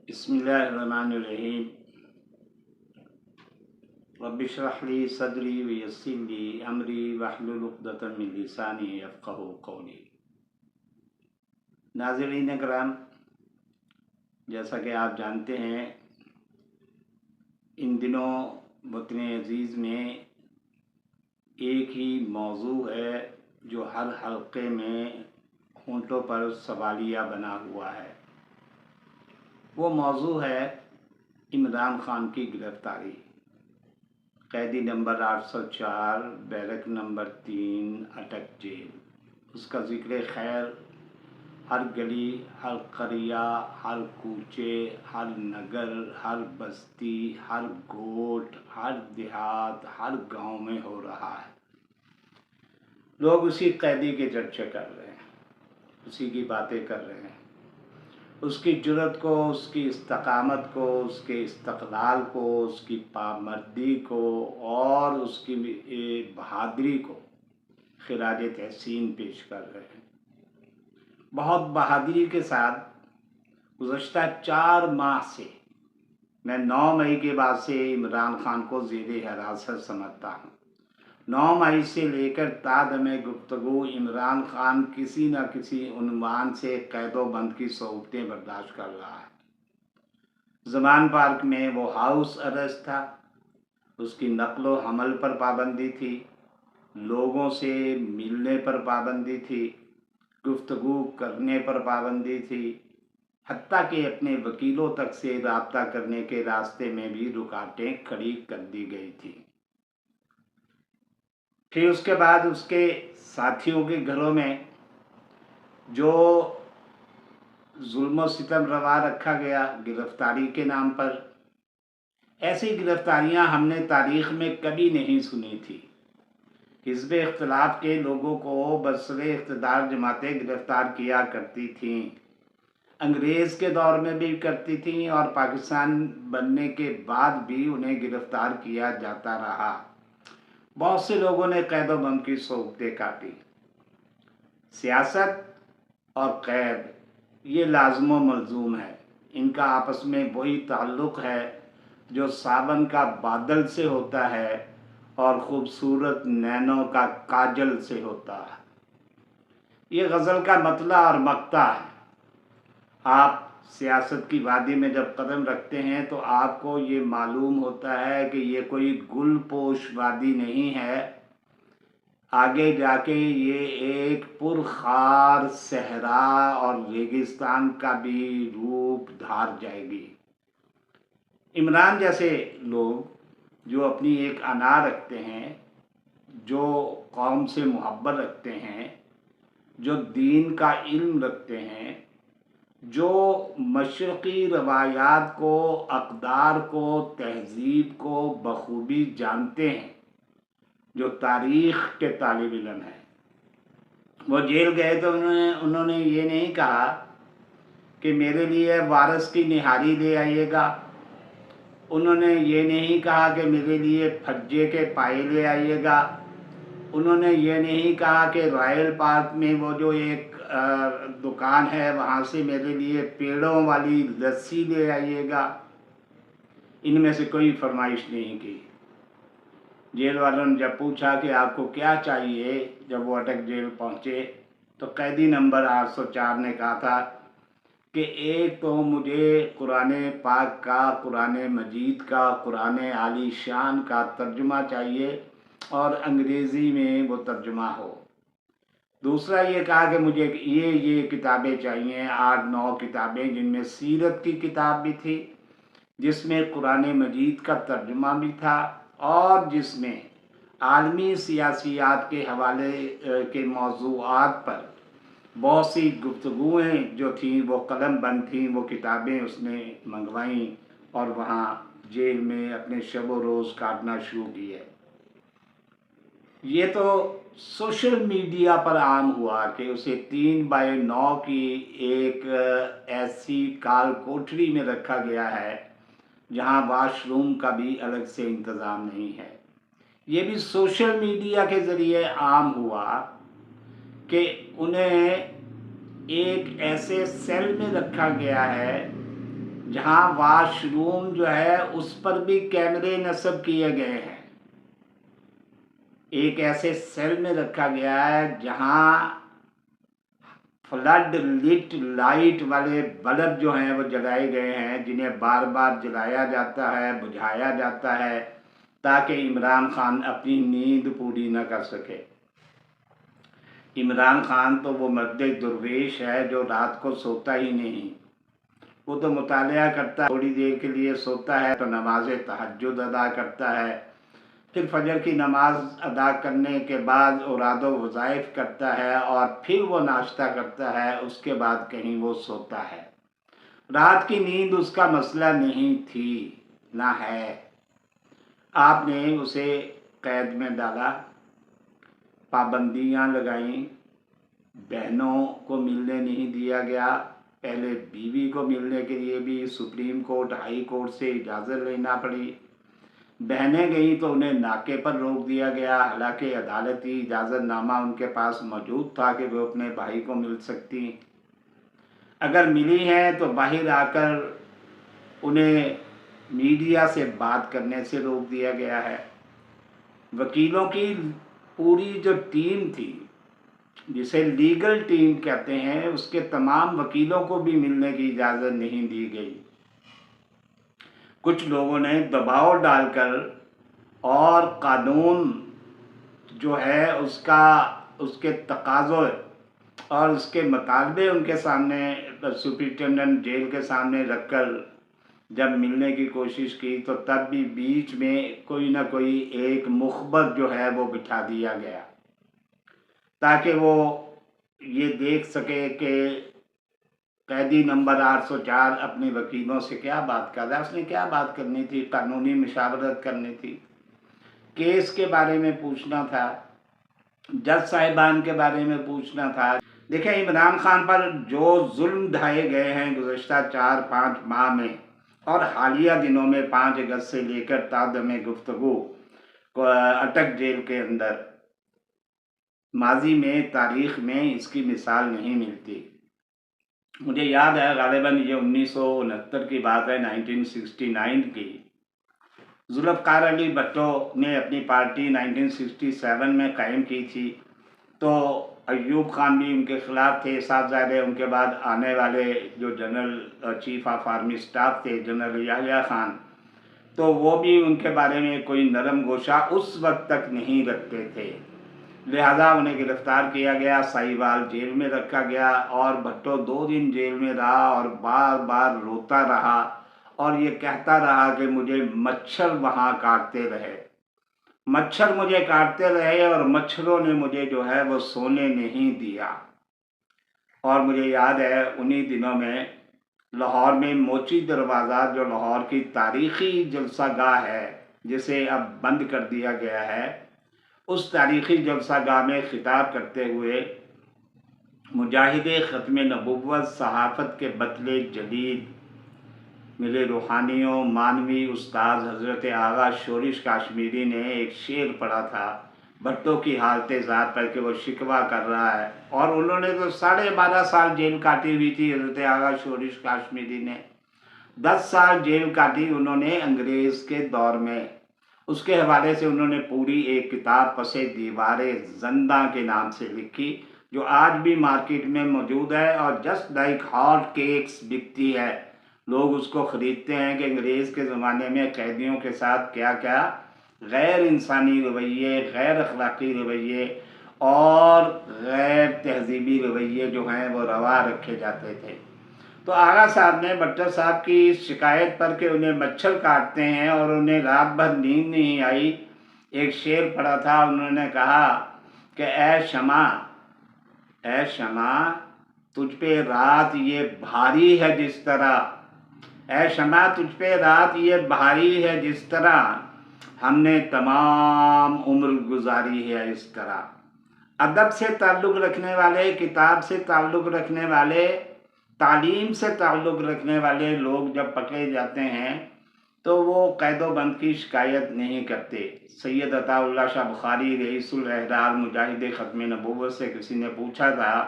بسم اللہ الرحمن الرحیم رب اشرح لی صدری ویسر لی امری واحلل عقدۃ من لسانی یفقہوا قولی۔ ناظرین کرام، جیسا کہ آپ جانتے ہیں، ان دنوں وطن عزیز میں ایک ہی موضوع ہے جو ہر حلقے میں ہونٹوں پر سوالیہ بنا ہوا ہے۔ وہ موضوع ہے عمران خان کی گرفتاری۔ قیدی نمبر 804، بیرک نمبر 3، اٹک جیل۔ اس کا ذکر خیر ہر گلی، ہر قریہ، ہر کوچے، ہر نگر، ہر بستی، ہر گوٹ، ہر دیہات، ہر گاؤں میں ہو رہا ہے۔ لوگ اسی قیدی کے چرچے کر رہے ہیں، اسی کی باتیں کر رہے ہیں، اس کی جرأت کو، اس کی استقامت کو، اس کے استقلال کو، اس کی پامردی کو اور اس کی بہادری کو خراج تحسین پیش کر رہے ہیں۔ بہت بہادری کے ساتھ گزشتہ 4 ماہ سے، میں 9 مئی کے بعد سے عمران خان کو زیر حراست سمجھتا ہوں۔ 9 مئی سے لے کر تا دم گفتگو عمران خان کسی نہ کسی عنوان سے قید و بند کی صعوبتیں برداشت کر رہا ہے۔ زمان پارک میں وہ ہاؤس اریسٹ تھا، اس کی نقل و حمل پر پابندی تھی، لوگوں سے ملنے پر پابندی تھی، گفتگو کرنے پر پابندی تھی، حتیٰ کہ اپنے وکیلوں تک سے رابطہ کرنے کے راستے میں بھی رکاوٹیں کھڑی کر دی گئی تھی۔ پھر اس کے بعد اس کے ساتھیوں کے گھروں میں جو ظلم و ستم روا رکھا گیا گرفتاری کے نام پر، ایسی گرفتاریاں ہم نے تاریخ میں کبھی نہیں سنی تھی۔ حزب اختلاف کے لوگوں کو برسر اقتدار جماعتیں گرفتار کیا کرتی تھیں، انگریز کے دور میں بھی کرتی تھیں اور پاکستان بننے کے بعد بھی انہیں گرفتار کیا جاتا رہا۔ بہت سے لوگوں نے قید و بند کی صعوبتیں کاٹی۔ سیاست اور قید یہ لازم و ملزوم ہے، ان کا آپس میں وہی تعلق ہے جو ساون کا بادل سے ہوتا ہے اور خوبصورت نینوں کا کاجل سے ہوتا ہے۔ یہ غزل کا مطلع اور مقطع ہے۔ آپ سیاست کی وادی میں جب قدم رکھتے ہیں تو آپ کو یہ معلوم ہوتا ہے کہ یہ کوئی گل پوش وادی نہیں ہے، آگے جا کے یہ ایک پرخار صحرا اور ریگستان کا بھی روپ دھار جائے گی۔ عمران جیسے لوگ جو اپنی ایک انا رکھتے ہیں، جو قوم سے محبت رکھتے ہیں، جو دین کا علم رکھتے ہیں، جو مشرقی روایات کو، اقدار کو، تہذیب کو بخوبی جانتے ہیں، جو تاریخ کے طالب علم ہیں، وہ جیل گئے تو انہوں نے یہ نہیں کہا کہ میرے لیے وارث کی نہاری لے آئیے گا، انہوں نے یہ نہیں کہا کہ میرے لیے پھجے کے پائے لے آئیے گا، انہوں نے یہ نہیں کہا کہ رائل پارک میں وہ جو ایک دکان ہے وہاں سے میرے لیے پیڑوں والی لسی لے آئیے گا۔ ان میں سے کوئی فرمائش نہیں کی۔ جیل والوں نے جب پوچھا کہ آپ کو کیا چاہیے، جب وہ اٹک جیل پہنچے تو قیدی نمبر 804 نے کہا تھا کہ ایک تو مجھے قرآن پاک کا، قرآن مجید کا، قرآن عالی شان کا ترجمہ چاہیے اور انگریزی میں وہ ترجمہ ہو۔ دوسرا یہ کہا کہ مجھے یہ کتابیں چاہیے، 8-9 کتابیں، جن میں سیرت کی کتاب بھی تھی، جس میں قرآن مجید کا ترجمہ بھی تھا اور جس میں عالمی سیاسیات کے حوالے کے موضوعات پر بہت سی گفتگویں جو تھیں وہ قلم بند تھیں، وہ کتابیں اس نے منگوائیں اور وہاں جیل میں اپنے شب و روز کاٹنا شروع کیے۔ یہ تو سوشل میڈیا پر عام ہوا کہ اسے 3x9 کی ایک ایسی کال کوٹری میں رکھا گیا ہے جہاں واش روم کا بھی الگ سے انتظام نہیں ہے۔ یہ بھی سوشل میڈیا کے ذریعے عام ہوا کہ انہیں ایک ایسے سیل میں رکھا گیا ہے جہاں واش روم جو ہے اس پر بھی کیمرے نصب کیے گئے ہیں، ایک ایسے سیل میں رکھا گیا ہے جہاں فلڈ لٹ لائٹ والے بلب جو ہیں وہ جلائے گئے ہیں، جنہیں بار بار جلایا جاتا ہے، بجھایا جاتا ہے تاکہ عمران خان اپنی نیند پوری نہ کر سکے۔ عمران خان تو وہ مرد درویش ہے جو رات کو سوتا ہی نہیں، وہ تو مطالعہ کرتا ہے، تھوڑی دیر کے لیے سوتا ہے تو نماز تہجد ادا کرتا ہے، پھر فجر کی نماز ادا کرنے کے بعد اوراد و وظائف کرتا ہے، اور پھر وہ ناشتہ کرتا ہے، اس کے بعد کہیں وہ سوتا ہے۔ رات کی نیند اس کا مسئلہ نہیں تھی، نہ ہے۔ آپ نے اسے قید میں ڈالا، پابندیاں لگائیں، بہنوں کو ملنے نہیں دیا گیا، پہلے بیوی کو ملنے کے لیے بھی سپریم کورٹ ہائی کورٹ سے اجازت لینا پڑی، بہنیں گئیں تو انہیں ناکے پر روک دیا گیا، حالانکہ عدالتی اجازت نامہ ان کے پاس موجود تھا کہ وہ اپنے بھائی کو مل سکتی، اگر ملی ہیں تو باہر آ کر انہیں میڈیا سے بات کرنے سے روک دیا گیا ہے۔ وکیلوں کی پوری جو ٹیم تھی، جسے لیگل ٹیم کہتے ہیں، اس کے تمام وکیلوں کو بھی ملنے کی اجازت نہیں دی گئی۔ کچھ لوگوں نے دباؤ ڈال کر اور قانون جو ہے اس کے تقاضے اور اس کے مطالبے ان کے سامنے سپرنٹینڈنٹ جیل کے سامنے رکھ کر جب ملنے کی کوشش کی تو تب بھی بیچ میں کوئی نہ کوئی ایک مخبر جو ہے وہ بٹھا دیا گیا تاکہ وہ یہ دیکھ سکے کہ قیدی نمبر 804 اپنے وکیلوں سے کیا بات کر رہا ہے، اس نے کیا بات کرنی تھی، قانونی مشاورت کرنی تھی، کیس کے بارے میں پوچھنا تھا، جج صاحبان کے بارے میں پوچھنا تھا۔ دیکھیں عمران خان پر جو ظلم ڈھائے گئے ہیں گزشتہ 4-5 ماہ میں اور حالیہ دنوں میں 5 اگست سے لے کر تادم گفتگو اٹک جیل کے اندر، ماضی میں تاریخ میں اس کی مثال نہیں ملتی۔ مجھے یاد ہے غالباً یہ 1969 کی بات ہے، 1969 کی، ذوالفقار علی بھٹو نے اپنی پارٹی 1967 میں قائم کی تھی، تو ایوب خان بھی ان کے خلاف تھے، صاحبزادے ان کے بعد آنے والے جو general chief of army staff تھے جنرل یحییٰ خان، تو وہ بھی ان کے بارے میں کوئی نرم گوشہ اس وقت تک نہیں رکھتے تھے، لہذا انہیں گرفتار کیا گیا، ساہیوال جیل میں رکھا گیا، اور بھٹو 2 دن جیل میں رہا اور بار بار روتا رہا اور یہ کہتا رہا کہ مجھے مچھر وہاں کاٹتے رہے، مچھر مجھے کاٹتے رہے اور مچھروں نے مجھے جو ہے وہ سونے نہیں دیا۔ اور مجھے یاد ہے انہی دنوں میں لاہور میں موچی دروازہ، جو لاہور کی تاریخی جلسہ گاہ ہے جسے اب بند کر دیا گیا ہے، اس تاریخی جلسہ گاہ میں خطاب کرتے ہوئے مجاہد ختم نبوت، صحافت کے بطل جدید، میرے روحانیوں مانوی استاذ حضرت آغا شورش کاشمیری نے ایک شعر پڑھا تھا بھٹو کی حالت ذات پر کہ وہ شکوہ کر رہا ہے، اور انہوں نے تو 12.5 سال جیل کاٹی ہوئی تھی، حضرت آغا شورش کاشمیری نے 10 سال جیل کاٹی انہوں نے انگریز کے دور میں۔ اس کے حوالے سے انہوں نے پوری ایک کتاب پس دیوار زندہ کے نام سے لکھی، جو آج بھی مارکیٹ میں موجود ہے اور جسٹ لائک ہاٹ کیکس بکتی ہے، لوگ اس کو خریدتے ہیں کہ انگریز کے زمانے میں قیدیوں کے ساتھ کیا کیا غیر انسانی رویے، غیر اخلاقی رویے اور غیر تہذیبی رویے جو ہیں وہ روا رکھے جاتے تھے۔ تو آغا صاحب نے بٹر صاحب کی شکایت پر کہ انہیں مچھر کاٹتے ہیں اور انہیں رات بھر نیند نہیں آئی، ایک شعر پڑھا تھا، انہوں نے کہا کہ اے شمع تجھ پہ رات یہ بھاری ہے جس طرح، اے شمع تجھ پہ رات یہ بھاری ہے جس طرح، ہم نے تمام عمر گزاری ہے اس طرح۔ ادب سے تعلق رکھنے والے، کتاب سے تعلق رکھنے والے، تعلیم سے تعلق رکھنے والے لوگ جب پکڑے جاتے ہیں تو وہ قید و بند کی شکایت نہیں کرتے۔ سید عطا اللہ شاہ بخاری رئیس الاحرار مجاہد ختم نبوت سے کسی نے پوچھا تھا،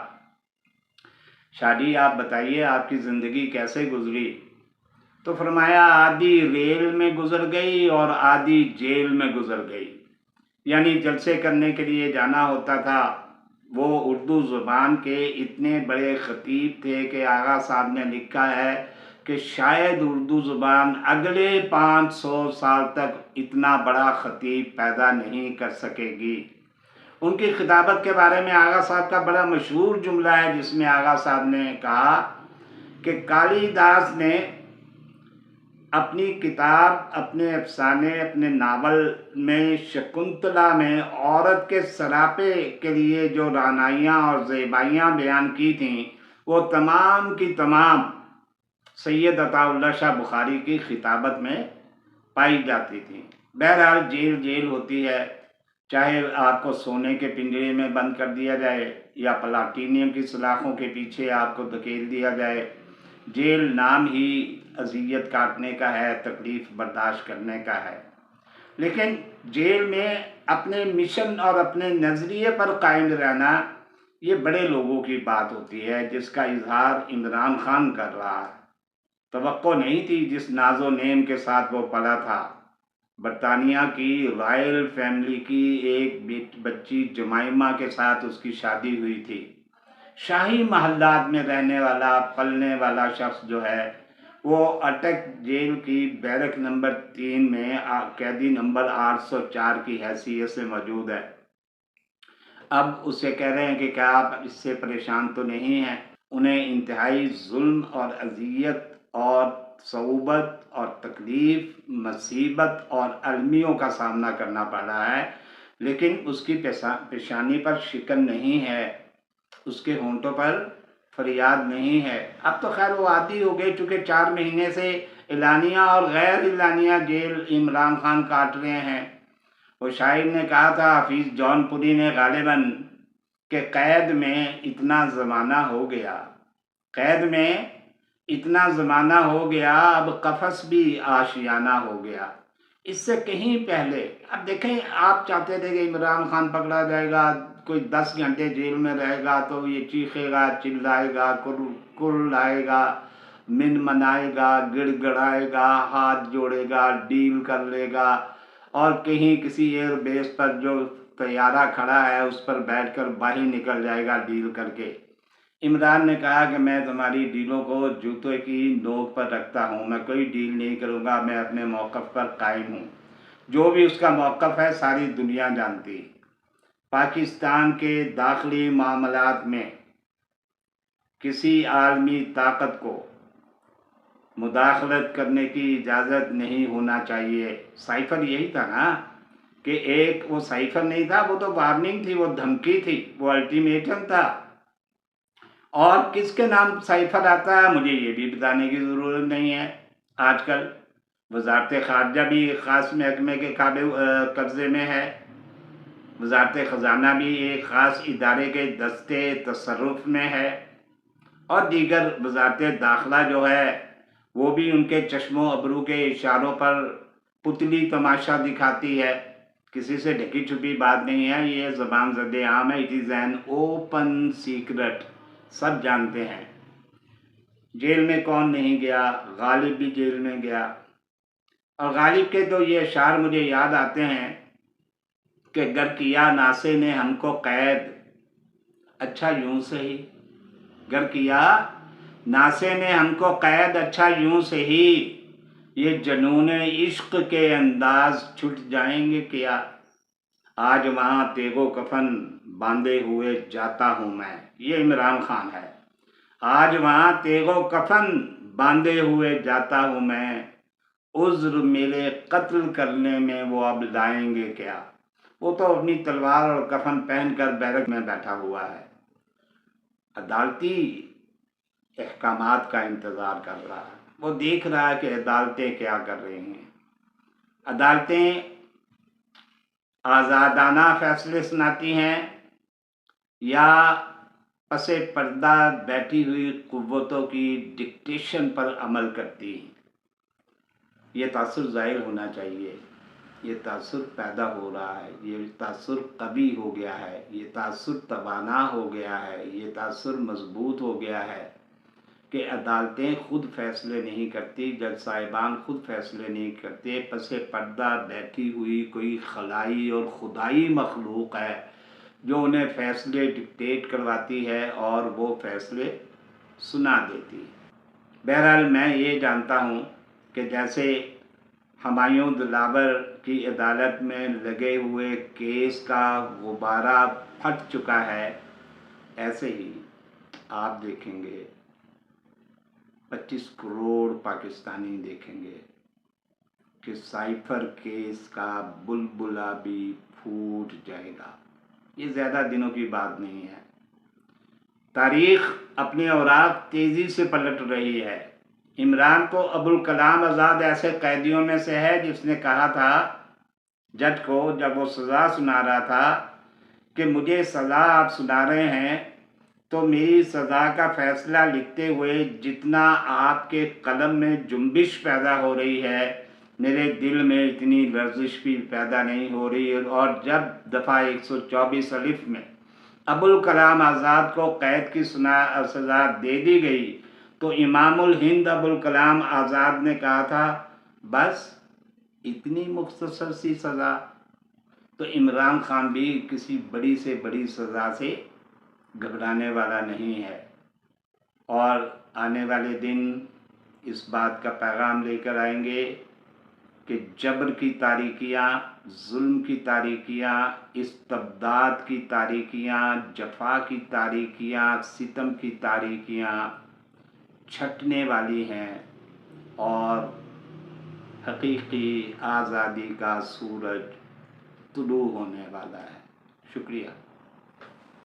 شاہ جی آپ بتائیے آپ کی زندگی کیسے گزری؟ تو فرمایا آدھی ریل میں گزر گئی اور آدھی جیل میں گزر گئی، یعنی جلسے کرنے کے لیے جانا ہوتا تھا۔ وہ اردو زبان کے اتنے بڑے خطیب تھے کہ آغا صاحب نے لکھا ہے کہ شاید اردو زبان اگلے 500 سال تک اتنا بڑا خطیب پیدا نہیں کر سکے گی۔ ان کی خطابت کے بارے میں آغا صاحب کا بڑا مشہور جملہ ہے، جس میں آغا صاحب نے کہا کہ کالی داس نے اپنی کتاب، اپنے افسانے، اپنے ناول میں شکنتلا میں عورت کے سراپے کے لیے جو رعنائیاں اور زیبائیاں بیان کی تھیں، وہ تمام کی تمام سید عطا اللہ شاہ بخاری کی خطابت میں پائی جاتی تھیں۔ بہرحال جیل جیل ہوتی ہے، چاہے آپ کو سونے کے پنجرے میں بند کر دیا جائے یا پلاٹینیم کی سلاخوں کے پیچھے آپ کو دھکیل دیا جائے، جیل نام ہی اذیت کاٹنے کا ہے، تکلیف برداشت کرنے کا ہے۔ لیکن جیل میں اپنے مشن اور اپنے نظریے پر قائم رہنا، یہ بڑے لوگوں کی بات ہوتی ہے، جس کا اظہار عمران خان کر رہا ہے۔ توقع نہیں تھی جس ناز و نیم کے ساتھ وہ پڑا تھا۔ برطانیہ کی رائل فیملی کی ایک بچی جمائمہ کے ساتھ اس کی شادی ہوئی تھی۔ شاہی محلات میں رہنے والا، پلنے والا شخص جو ہے، وہ اٹک جیل کی بیرک نمبر 3 میں قیدی نمبر 804 کی حیثیت سے موجود ہے۔ اب اسے کہہ رہے ہیں کہ کیا آپ اس سے پریشان تو نہیں ہیں؟ انہیں انتہائی ظلم اور اذیت اور صعوبت اور تکلیف، مصیبت اور المیوں کا سامنا کرنا پڑ رہا ہے، لیکن اس کی پیشانی پر شکن نہیں ہے، اس کے ہونٹوں پر فریاد نہیں ہے۔ اب تو خیر وہ عادی ہو گئے، چونکہ 4 مہینے سے اعلانیہ اور غیر اعلانیہ جیل عمران خان کاٹ رہے ہیں۔ وہ شاعر نے کہا تھا، حفیظ جون پوری نے غالباً، کہ قید میں اتنا زمانہ ہو گیا، قید میں اتنا زمانہ ہو گیا، اب قفس بھی آشیانہ ہو گیا۔ اس سے کہیں پہلے، اب دیکھیں، آپ چاہتے تھے کہ عمران خان پکڑا جائے گا، کوئی 10 گھنٹے جیل میں رہے گا تو یہ چیخے گا، چلائے گا، کرلائے گا، من منائے گا، گڑ گڑائے گا، ہاتھ جوڑے گا، ڈیل کر لے گا، اور کہیں کسی ایئر بیس پر جو طیارہ کھڑا ہے اس پر بیٹھ کر باہر نکل جائے گا ڈیل کر کے۔ عمران نے کہا کہ میں تمہاری ڈیلوں کو جوتوں کی نوک پر رکھتا ہوں، میں کوئی ڈیل نہیں کروں گا، میں اپنے موقف پر قائم ہوں۔ جو بھی اس کا موقف ہے ساری دنیا جانتی۔ پاکستان کے داخلی معاملات میں کسی عالمی طاقت کو مداخلت کرنے کی اجازت نہیں ہونا چاہیے۔ سائفر یہی تھا نا، کہ ایک وہ سائفر نہیں تھا، وہ تو وارننگ تھی، وہ دھمکی تھی، وہ الٹیمیٹم تھا۔ اور کس کے نام سائفر آتا ہے مجھے یہ بھی بتانے کی ضرورت نہیں ہے۔ آج کل وزارت خارجہ بھی ایک خاص محکمے کے قبضے میں ہے، وزارت خزانہ بھی ایک خاص ادارے کے دستے تصرف میں ہے، اور دیگر وزارت داخلہ جو ہے وہ بھی ان کے چشم و ابرو کے اشاروں پر پتلی تماشا دکھاتی ہے۔ کسی سے ڈھکی چھپی بات نہیں ہے، یہ زبان زد عام ہے، it is an open secret, سب جانتے ہیں۔ جیل میں کون نہیں گیا؟ غالب بھی جیل میں گیا، اور غالب کے تو یہ اشعار مجھے یاد آتے ہیں کہ گر کیا ناسے نے ہم کو قید، اچھا یوں سے ہی، گر کیا ناسے نے ہم کو قید، اچھا یوں سے ہی، یہ جنون عشق کے انداز چھٹ جائیں گے کیا، آج وہاں تیغ و کفن باندھے ہوئے جاتا ہوں میں۔ یہ عمران خان ہے۔ آج وہاں تیغ و کفن باندھے ہوئے جاتا ہوں میں، عذر میرے قتل کرنے میں وہ اب لائیں گے کیا۔ وہ تو اپنی تلوار اور کفن پہن کر بیرک میں بیٹھا ہوا ہے، عدالتی احکامات کا انتظار کر رہا ہے۔ وہ دیکھ رہا ہے کہ عدالتیں کیا کر رہی ہیں۔ عدالتیں آزادانہ فیصلے سناتی ہیں یا پس پردہ بیٹھی ہوئی قوتوں کی ڈکٹیشن پر عمل کرتی ہیں؟ یہ تاثر ظاہر ہونا چاہیے، یہ تاثر پیدا ہو رہا ہے، یہ تاثر قوی ہو گیا ہے، یہ تاثر توانا ہو گیا ہے، یہ تاثر مضبوط ہو گیا ہے۔ کہ عدالتیں خود فیصلے نہیں کرتی، جج صاحبان خود فیصلے نہیں کرتے، پس پردہ بیٹھی ہوئی کوئی خلائی اور خدائی مخلوق ہے جو انہیں فیصلے ڈکٹیٹ کرواتی ہے اور وہ فیصلے سنا دیتی۔ بہرحال میں یہ جانتا ہوں کہ جیسے ہمایوں دلاور کی عدالت میں لگے ہوئے کیس کا غبارہ پھٹ چکا ہے، ایسے ہی آپ دیکھیں گے 25 کروڑ پاکستانی دیکھیں گے کہ سائفر کیس کا بلبلہ بھی پھوٹ جائے گا۔ یہ زیادہ دنوں کی بات نہیں ہے۔ تاریخ اپنے اوراق تیزی سے پلٹ رہی ہے۔ عمران کو ابوالکلام آزاد ایسے قیدیوں میں سے ہے جس نے کہا تھا جج کو جب وہ سزا سنا رہا تھا کہ مجھے سزا آپ سنا رہے ہیں تو میری سزا کا فیصلہ لکھتے ہوئے جتنا آپ کے قلم میں جنبش پیدا ہو رہی ہے میرے دل میں اتنی لرزش بھی پیدا نہیں ہو رہی، اور جب دفعہ 124 الف میں ابوالکلام آزاد کو قید کی سزا دے دی گئی تو امام الہند ابوالکلام آزاد نے کہا تھا بس اتنی مختصر سی سزا۔ تو عمران خان بھی کسی بڑی سے بڑی سزا سے گھبرانے والا نہیں ہے، اور آنے والے دن اس بات کا پیغام لے کر آئیں گے کہ جبر کی تاریکیاں، ظلم کی تاریکیاں، استبداد کی تاریکیاں، جفا کی تاریکیاں، ستم کی تاریکیاں چھٹنے والی ہیں اور حقیقی آزادی کا سورج طلوع ہونے والا ہے۔ شکریہ۔